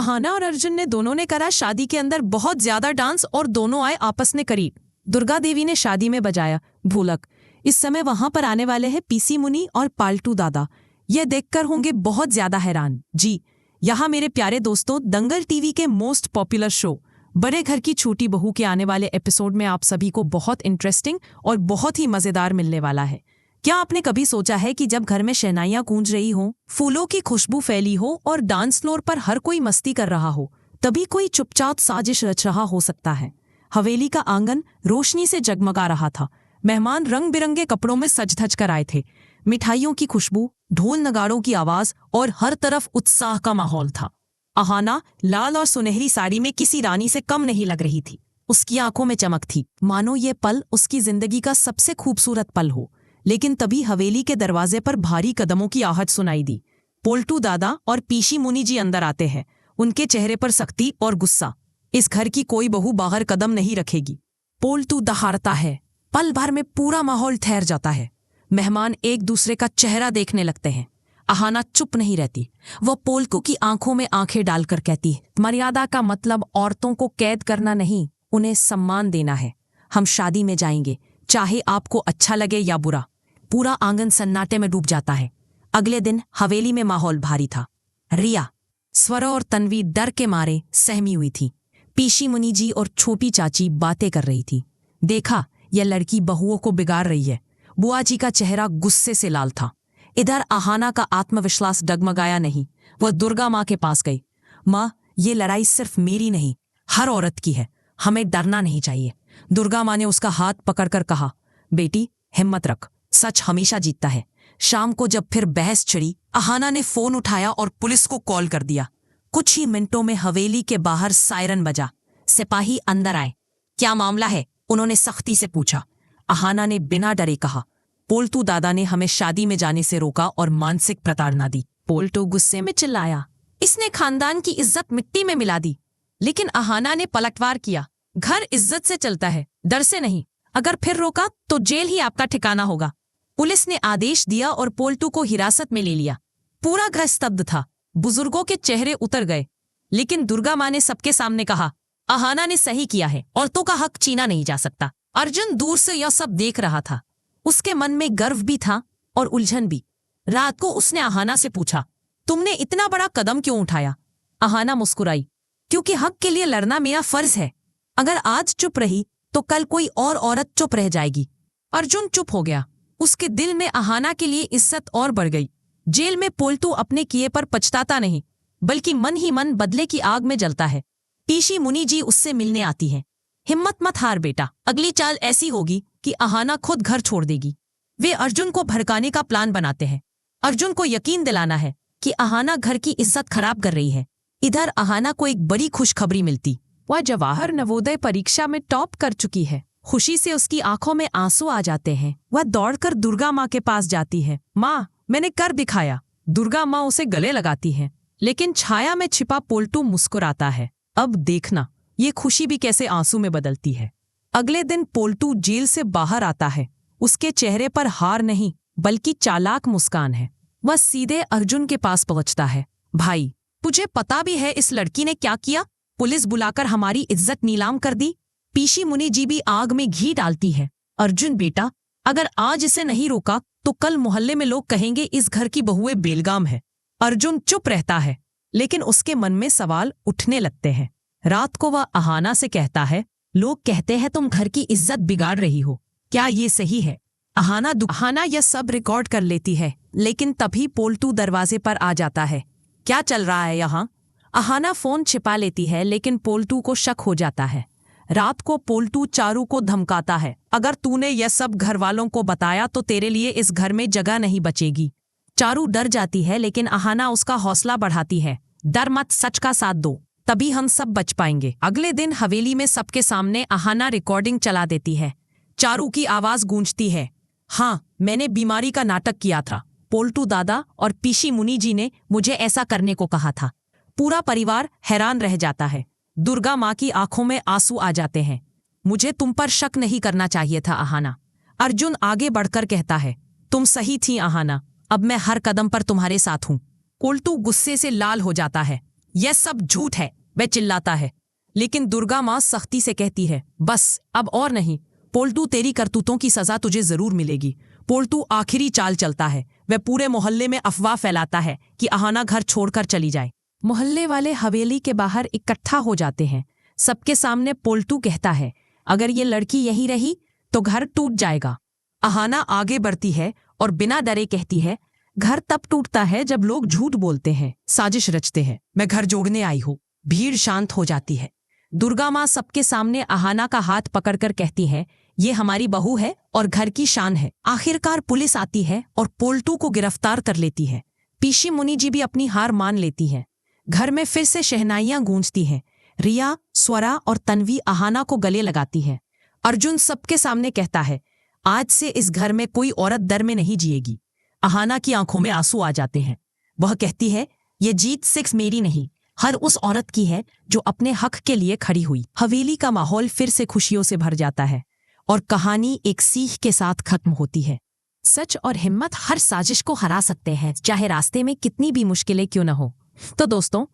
अहाना और अर्जुन ने दोनों ने करा शादी के अंदर बहुत ज्यादा डांस और दोनों आए आपस में करीब। दुर्गा देवी ने शादी में बजाया ढोलक। इस समय वहां पर आने वाले हैं पीसी मुनि और पालटू दादा। यह देखकर होंगे बहुत ज्यादा हैरान। जी यहाँ मेरे प्यारे दोस्तों, दंगल टीवी के मोस्ट पॉपुलर शो बड़े घर की छोटी बहू के आने वाले एपिसोड में आप सभी को बहुत इंटरेस्टिंग और बहुत ही मजेदार मिलने वाला है। क्या आपने कभी सोचा है कि जब घर में शहनाइयां गूंज रही हों, फूलों की खुशबू फैली हो और डांस फ्लोर पर हर कोई मस्ती कर रहा हो, तभी कोई चुपचाप साजिश रच रहा हो सकता है। हवेली का आंगन रोशनी से जगमगा रहा था। मेहमान रंग बिरंगे कपड़ों में सज धज कर आए थे। मिठाइयों की खुशबू, ढोल नगाड़ों की आवाज और हर तरफ उत्साह का माहौल था। अहाना लाल और सुनहरी साड़ी में किसी रानी से कम नहीं लग रही थी। उसकी आंखों में चमक थी, मानो ये पल उसकी जिंदगी का सबसे खूबसूरत पल हो। लेकिन तभी हवेली के दरवाजे पर भारी कदमों की आहट सुनाई दी। पोल्टू दादा और पीशी मुनि जी अंदर आते हैं। उनके चेहरे पर सख्ती और गुस्सा। इस घर की कोई बहू बाहर कदम नहीं रखेगी। पोल्टू दहाड़ता है। पल भर में पूरा माहौल ठहर जाता है। मेहमान एक दूसरे का चेहरा देखने लगते हैं। अहाना चुप नहीं रहती। वो पोल्टू की आंखों में आंखें डालकर कहती है, मर्यादा का मतलब औरतों को कैद करना नहीं, उन्हें सम्मान देना है। हम शादी में जाएंगे, चाहे आपको अच्छा लगे या बुरा। पूरा आंगन सन्नाटे में डूब जाता है। अगले दिन हवेली में माहौल भारी था। रिया, स्वरा और तन्वी डर के मारे सहमी हुई थी। पीशी मुनि जी और छोटी चाची बातें कर रही थी। देखा, यह लड़की बहुओं को बिगाड़ रही है। बुआ जी का चेहरा गुस्से से लाल था। इधर अहाना का आत्मविश्वास डगमगाया नहीं। वह दुर्गा माँ के पास गई। माँ, ये लड़ाई सिर्फ मेरी नहीं, हर औरत की है। हमें डरना नहीं चाहिए। दुर्गा माँ ने उसका हाथ पकड़कर कहा, बेटी हिम्मत रख, सच हमेशा जीतता है। शाम को जब फिर बहस छिड़ी, अहाना ने फोन उठाया और पुलिस को कॉल कर दिया। कुछ ही मिनटों में हवेली के बाहर सायरन बजा। सिपाही अंदर आए। क्या मामला है? उन्होंने सख्ती से पूछा। अहाना ने बिना डरे कहा, पोल्टू दादा ने हमें शादी में जाने से रोका और मानसिक प्रताड़ना दी। पोल्टू गुस्से में चिल्लाया, इसने खानदान की इज्जत मिट्टी में मिला दी। लेकिन अहाना ने पलटवार किया, घर इज्जत से चलता है, डर से नहीं। अगर फिर रोका तो जेल ही आपका ठिकाना होगा। पुलिस ने आदेश दिया और पोल्टू को हिरासत में ले लिया। पूरा घर स्तब्ध था। बुजुर्गों के चेहरे उतर गए। लेकिन दुर्गा माँ ने सबके सामने कहा, अहाना ने सही किया है, औरतों का हक छीना नहीं जा सकता। अर्जुन दूर से यह सब देख रहा था। उसके मन में गर्व भी था और उलझन भी। रात को उसने अहाना से पूछा, तुमने इतना बड़ा कदम क्यों उठाया? अहाना मुस्कुराई, क्योंकि हक के लिए लड़ना मेरा फर्ज है। अगर आज चुप रही तो कल कोई और औरत चुप रह जाएगी। अर्जुन चुप हो गया। उसके दिल में अहाना के लिए इज्जत और बढ़ गई। जेल में पोल्टू अपने किए पर पछताता नहीं, बल्कि मन ही मन बदले की आग में जलता है। पीशी मुनि जी उससे मिलने आती है। हिम्मत मत हार बेटा, अगली चाल ऐसी होगी कि अहाना खुद घर छोड़ देगी। वे अर्जुन को भड़काने का प्लान बनाते हैं। अर्जुन को यकीन दिलाना है कि अहाना घर की इज्जत खराब कर रही है। इधर अहाना को एक बड़ी खुशखबरी मिलती। वह जवाहर नवोदय परीक्षा में टॉप कर चुकी है। खुशी से उसकी आंखों में आंसू आ जाते हैं। वह दौड़कर दुर्गा माँ के पास जाती है। माँ, मैंने कर दिखाया। दुर्गा माँ उसे गले लगाती है। लेकिन छाया में छिपा पोल्टू मुस्कुराता है। अब देखना ये खुशी भी कैसे आंसू में बदलती है। अगले दिन पोल्टू जेल से बाहर आता है। उसके चेहरे पर हार नहीं, बल्कि चालाक मुस्कान है। वह सीधे अर्जुन के पास पहुंचता है। भाई, तुझे पता भी है इस लड़की ने क्या किया? पुलिस बुलाकर हमारी इज्जत नीलाम कर दी। पीशी मुनि जी भी आग में घी डालती है। अर्जुन बेटा, अगर आज इसे नहीं रोका तो कल मोहल्ले में लोग कहेंगे इस घर की बहुएं बेलगाम है। अर्जुन चुप रहता है, लेकिन उसके मन में सवाल उठने लगते हैं। रात को वह अहाना से कहता है, लोग कहते हैं तुम घर की इज्जत बिगाड़ रही हो, क्या ये सही है? अहाना यह सब रिकॉर्ड कर लेती है। लेकिन तभी पोल्टू दरवाजे पर आ जाता है। क्या चल रहा है यहाँ? अहाना फोन छिपा लेती है, लेकिन पोल्टू को शक हो जाता है। रात को पोल्टू चारू को धमकाता है, अगर तूने यह सब घर वालों को बताया तो तेरे लिए इस घर में जगह नहीं बचेगी। चारू डर जाती है, लेकिन अहाना उसका हौसला बढ़ाती है। डर मत, सच का साथ दो, तभी हम सब बच पाएंगे। अगले दिन हवेली में सबके सामने अहाना रिकॉर्डिंग चला देती है। चारू की आवाज गूंजती है, हाँ, मैंने बीमारी का नाटक किया था। पोल्टू दादा और पीशी मुनि जी ने मुझे ऐसा करने को कहा था। पूरा परिवार हैरान रह जाता है। दुर्गा माँ की आंखों में आंसू आ जाते हैं। मुझे तुम पर शक नहीं करना चाहिए था अहाना। अर्जुन आगे बढ़कर कहता है, तुम सही थी अहाना, अब मैं हर कदम पर तुम्हारे साथ हूँ। पोल्टू गुस्से से लाल हो जाता है। यह सब झूठ है, वह चिल्लाता है। लेकिन दुर्गा माँ सख्ती से कहती है, बस अब और नहीं। पोल्टू, तेरी करतूतों की सजा तुझे जरूर मिलेगी। पोल्टू आखिरी चाल चलता है। वह पूरे मोहल्ले में अफवाह फैलाता है कि अहाना घर छोड़कर चली जाए। मोहल्ले वाले हवेली के बाहर इकट्ठा हो जाते हैं। सबके सामने पोल्टू कहता है, अगर ये लड़की यहीं रही तो घर टूट जाएगा। अहाना आगे बढ़ती है और बिना डरे कहती है, घर तब टूटता है जब लोग झूठ बोलते हैं, साजिश रचते हैं। मैं घर जोड़ने आई हूँ। भीड़ शांत हो जाती है। दुर्गा माँ सबके सामने अहाना का हाथ पकड़कर कहती है, ये हमारी बहू है और घर की शान है। आखिरकार पुलिस आती है और पोल्टू को गिरफ्तार कर लेती है। पीसी मुनि जी भी अपनी हार मान लेती है। घर में फिर से शहनाइयां गूंजती हैं। रिया, स्वरा और तन्वी अहाना को गले लगाती है। अर्जुन सबके सामने कहता है, आज से इस घर में कोई औरत डर में नहीं जिएगी। अहाना की आंखों में आंसू आ जाते हैं। वह कहती है, ये जीत सिर्फ मेरी नहीं, हर उस औरत की है जो अपने हक के लिए खड़ी हुई। हवेली का माहौल फिर से खुशियों से भर जाता है और कहानी एक सीख के साथ खत्म होती है। सच और हिम्मत हर साजिश को हरा सकते हैं, चाहे रास्ते में कितनी भी मुश्किलें क्यों न हो। तो दोस्तों,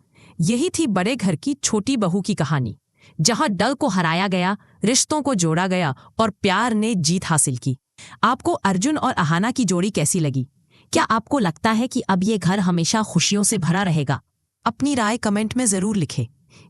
यही थी बड़े घर की छोटी बहू की कहानी, जहां डर को हराया गया, रिश्तों को जोड़ा गया और प्यार ने जीत हासिल की। आपको अर्जुन और अहाना की जोड़ी कैसी लगी? क्या आपको लगता है कि अब ये घर हमेशा खुशियों से भरा रहेगा? अपनी राय कमेंट में जरूर लिखें।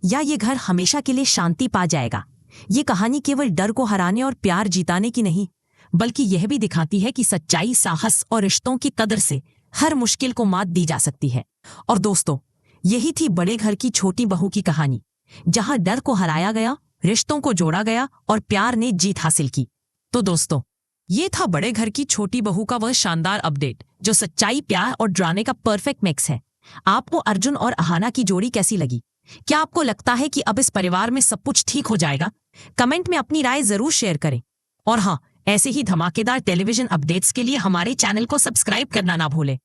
या ये घर हमेशा के लिए शांति पा जाएगा? ये कहानी केवल डर को हराने और प्यार जिताने की नहीं, बल्कि यह भी दिखाती है कि सच्चाई, साहस और रिश्तों की कदर से हर मुश्किल को मात दी जा सकती है। और दोस्तों, यही थी बड़े घर की छोटी बहू की कहानी, जहां डर को हराया गया, रिश्तों को जोड़ा गया और प्यार ने जीत हासिल की। तो दोस्तों, ये था बड़े घर की छोटी बहू का वह शानदार अपडेट जो सच्चाई, प्यार और डराने का परफेक्ट मिक्स है। आपको अर्जुन और अहाना की जोड़ी कैसी लगी? क्या आपको लगता है कि अब इस परिवार में सब कुछ ठीक हो जाएगा? कमेंट में अपनी राय जरूर शेयर करें। और हाँ, ऐसे ही धमाकेदार टेलीविजन अपडेट्स के लिए हमारे चैनल को सब्सक्राइब करना ना भूलें।